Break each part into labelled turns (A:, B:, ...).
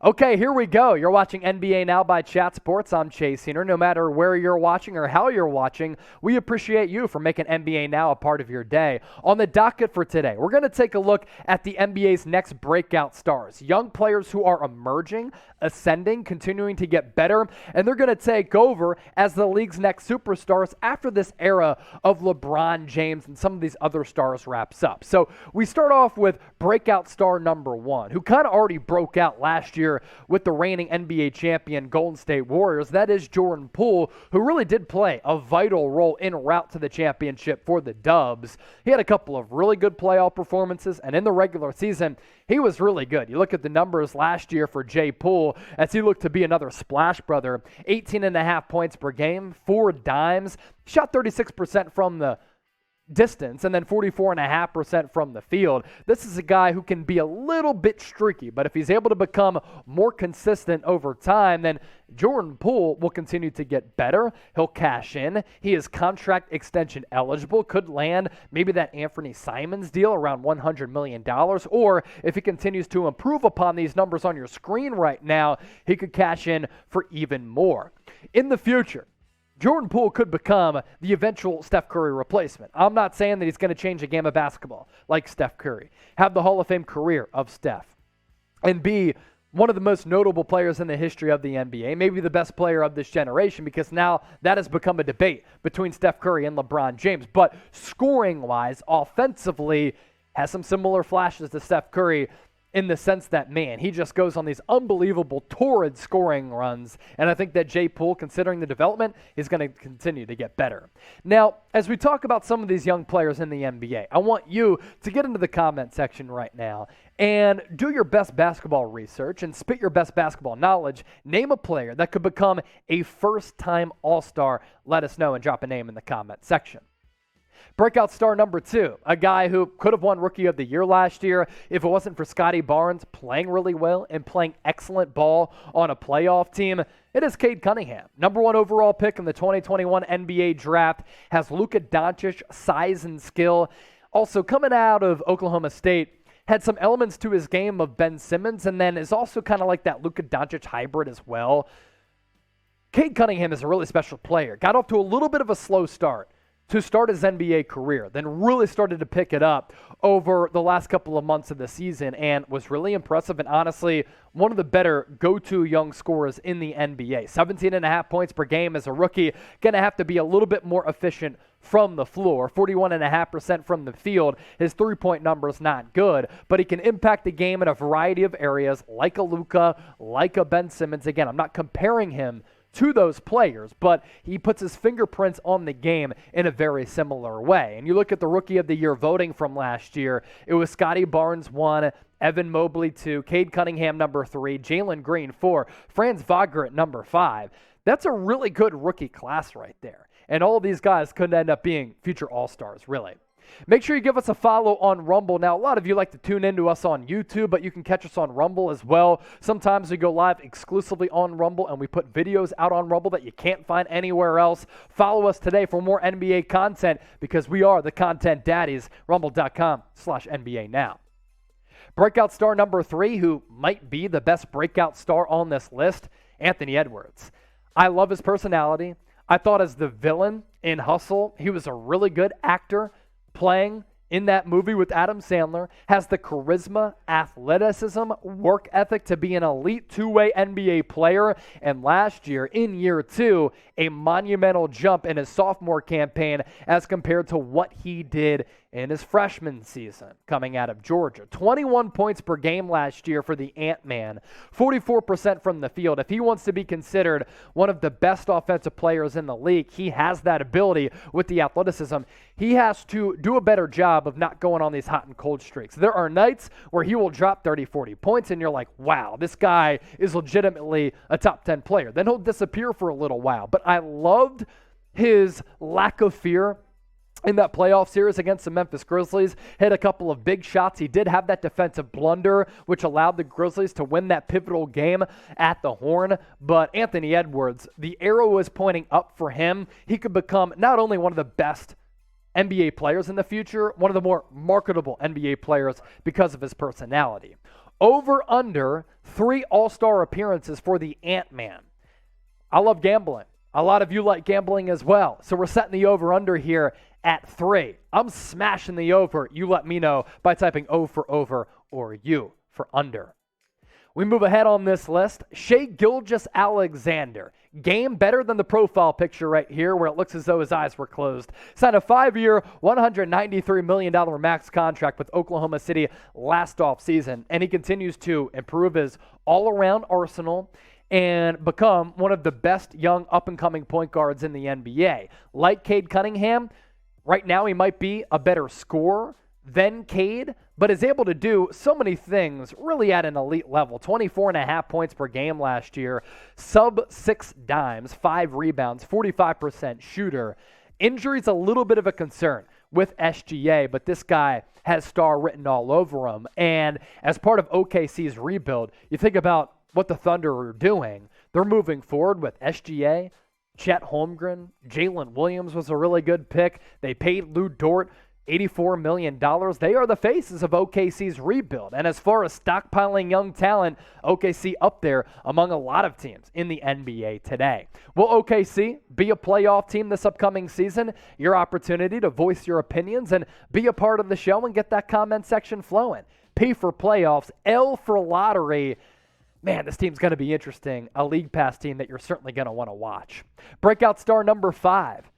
A: Okay, here we go. You're watching NBA Now by Chat Sports. I'm Chase Heener. No matter where you're watching or how you're watching, we appreciate you for making NBA Now a part of your day. On the docket for today, we're going to take a look at the NBA's next breakout stars, young players who are emerging, ascending, continuing to get better, and they're going to take over as the league's next superstars after this era of LeBron James and some of these other stars wraps up. So we start off with breakout star number one, who kind of already broke out last year with the reigning NBA champion Golden State Warriors. That is Jordan Poole, who really did play a vital role en route to the championship for the Dubs. He had a couple of really good playoff performances, and in the regular season, he was really good. You look at the numbers last year for Jay Poole as he looked to be another splash brother. 18.5 points per game, 4 dimes, shot 36% from the distance, and then 44.5% from the field. This is a guy who can be a little bit streaky, but if he's able to become more consistent over time, then Jordan Poole will continue to get better. He'll cash in. He is contract extension eligible, could land maybe that Anthony Simons deal around $100 million, or if he continues to improve upon these numbers on your screen right now, he could cash in for even more. In the future, Jordan Poole could become the eventual Steph Curry replacement. I'm not saying that he's going to change the game of basketball like Steph Curry, have the Hall of Fame career of Steph, and be one of the most notable players in the history of the NBA, maybe the best player of this generation, because now that has become a debate between Steph Curry and LeBron James. But scoring-wise, offensively, has some similar flashes to Steph Curry, in the sense that, man, he just goes on these unbelievable, torrid scoring runs. And I think that Jay Poole, considering the development, is going to continue to get better. Now, as we talk about some of these young players in the NBA, I want you to get into the comment section right now and do your best basketball research and spit your best basketball knowledge. Name a player that could become a first-time All-Star. Let us know and drop a name in the comment section. Breakout star number two, a guy who could have won Rookie of the Year last year if it wasn't for Scottie Barnes playing really well and playing excellent ball on a playoff team. It is Cade Cunningham, number one overall pick in the 2021 NBA draft, has Luka Doncic size and skill. Also coming out of Oklahoma State, had some elements to his game of Ben Simmons, and then is also kind of like that Luka Doncic hybrid as well. Cade Cunningham is a really special player. Got off to a little bit of a slow start to start his NBA career, then really started to pick it up over the last couple of months of the season and was really impressive and honestly one of the better go-to young scorers in the NBA. 17.5 points per game as a rookie, going to have to be a little bit more efficient from the floor, 41.5% from the field. His three-point number is not good, but he can impact the game in a variety of areas like a Luka, like a Ben Simmons. Again, I'm not comparing him to those players, but he puts his fingerprints on the game in a very similar way. And you look at the Rookie of the Year voting from last year, it was Scottie Barnes 1, Evan Mobley 2, Cade Cunningham number 3, Jalen Green 4, Franz Wagner at number 5. That's a really good rookie class right there. And all of these guys could end up being future All-Stars, really. Make sure you give us a follow on Rumble. Now, a lot of you like to tune into us on YouTube, but you can catch us on Rumble as well. Sometimes we go live exclusively on Rumble, and we put videos out on Rumble that you can't find anywhere else. Follow us today for more NBA content because we are the content daddies. Rumble.com/NBA Now. Breakout star number 3, who might be the best breakout star on this list, Anthony Edwards. I love his personality. I thought as the villain in Hustle, he was a really good actor, playing in that movie with Adam Sandler, has the charisma, athleticism, work ethic to be an elite two-way NBA player, and last year, in year 2, a monumental jump in his sophomore campaign as compared to what he did in his freshman season coming out of Georgia. 21 points per game last year for the Ant-Man, 44% from the field. If he wants to be considered one of the best offensive players in the league, he has that ability with the athleticism. He has to do a better job of not going on these hot and cold streaks. There are nights where he will drop 30, 40 points, and you're like, wow, this guy is legitimately a top 10 player. Then he'll disappear for a little while. But I loved his lack of fear in that playoff series against the Memphis Grizzlies. Hit a couple of big shots. He did have that defensive blunder, which allowed the Grizzlies to win that pivotal game at the Horn. But Anthony Edwards, the arrow was pointing up for him. He could become not only one of the best NBA players in the future, one of the more marketable NBA players because of his personality. Over under 3 All-Star appearances for the Ant-Man. I love gambling. A lot of you like gambling as well. So we're setting the over-under here at 3. I'm smashing the over. You let me know by typing O for over or U for under. We move ahead on this list. Shai Gilgeous-Alexander. Game better than the profile picture right here where it looks as though his eyes were closed. Signed a 5-year, $193 million max contract with Oklahoma City last offseason, and he continues to improve his all-around arsenal and become one of the best young up-and-coming point guards in the NBA. Like Cade Cunningham, right now he might be a better scorer than Cade, but is able to do so many things really at an elite level. 24.5 points per game last year, sub-6 dimes, 5 rebounds, 45% shooter. Injury's a little bit of a concern with SGA, but this guy has star written all over him. And as part of OKC's rebuild, you think about what the Thunder are doing. They're moving forward with SGA, Chet Holmgren, Jalen Williams was a really good pick. They paid Lou Dort $84 million. They are the faces of OKC's rebuild. And as far as stockpiling young talent, OKC up there among a lot of teams in the NBA today. Will OKC be a playoff team this upcoming season? Your opportunity to voice your opinions and be a part of the show and get that comment section flowing. P for playoffs, L for lottery. Man, this team's going to be interesting. A League Pass team that you're certainly going to want to watch. Breakout star number 5,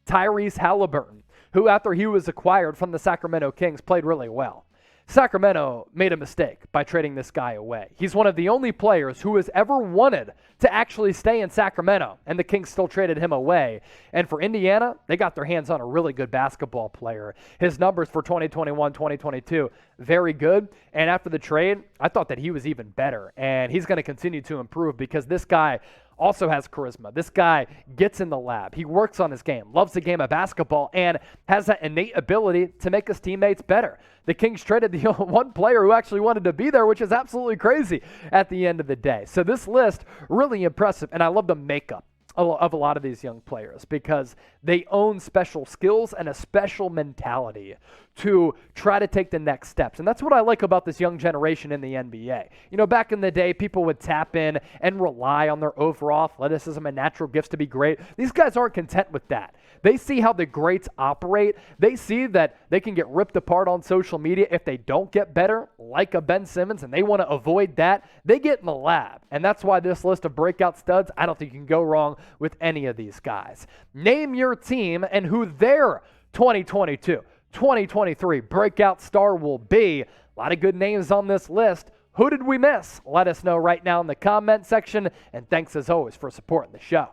A: Tyrese Haliburton, who after he was acquired from the Sacramento Kings played really well. Sacramento made a mistake by trading this guy away. He's one of the only players who has ever wanted to actually stay in Sacramento, and the Kings still traded him away. And for Indiana, they got their hands on a really good basketball player. His numbers for 2021-2022, very good. And after the trade, I thought that he was even better. And he's going to continue to improve because this guy also has charisma. This guy gets in the lab. He works on his game, loves the game of basketball, and has that innate ability to make his teammates better. The Kings traded the one player who actually wanted to be there, which is absolutely crazy at the end of the day. So this list, really impressive, and I love the makeup of a lot of these young players because they own special skills and a special mentality to try to take the next steps. And that's what I like about this young generation in the NBA. You know, back in the day, people would tap in and rely on their overall athleticism and natural gifts to be great. These guys aren't content with that. They see how the greats operate. They see that they can get ripped apart on social media if they don't get better, like a Ben Simmons, and they want to avoid that. They get in the lab. And that's why this list of breakout studs, I don't think you can go wrong with any of these guys. Name your team and who their 2022-2023 breakout star will be. A lot of good names on this list. Who did we miss? Let us know right now in the comment section. And thanks as always for supporting the show.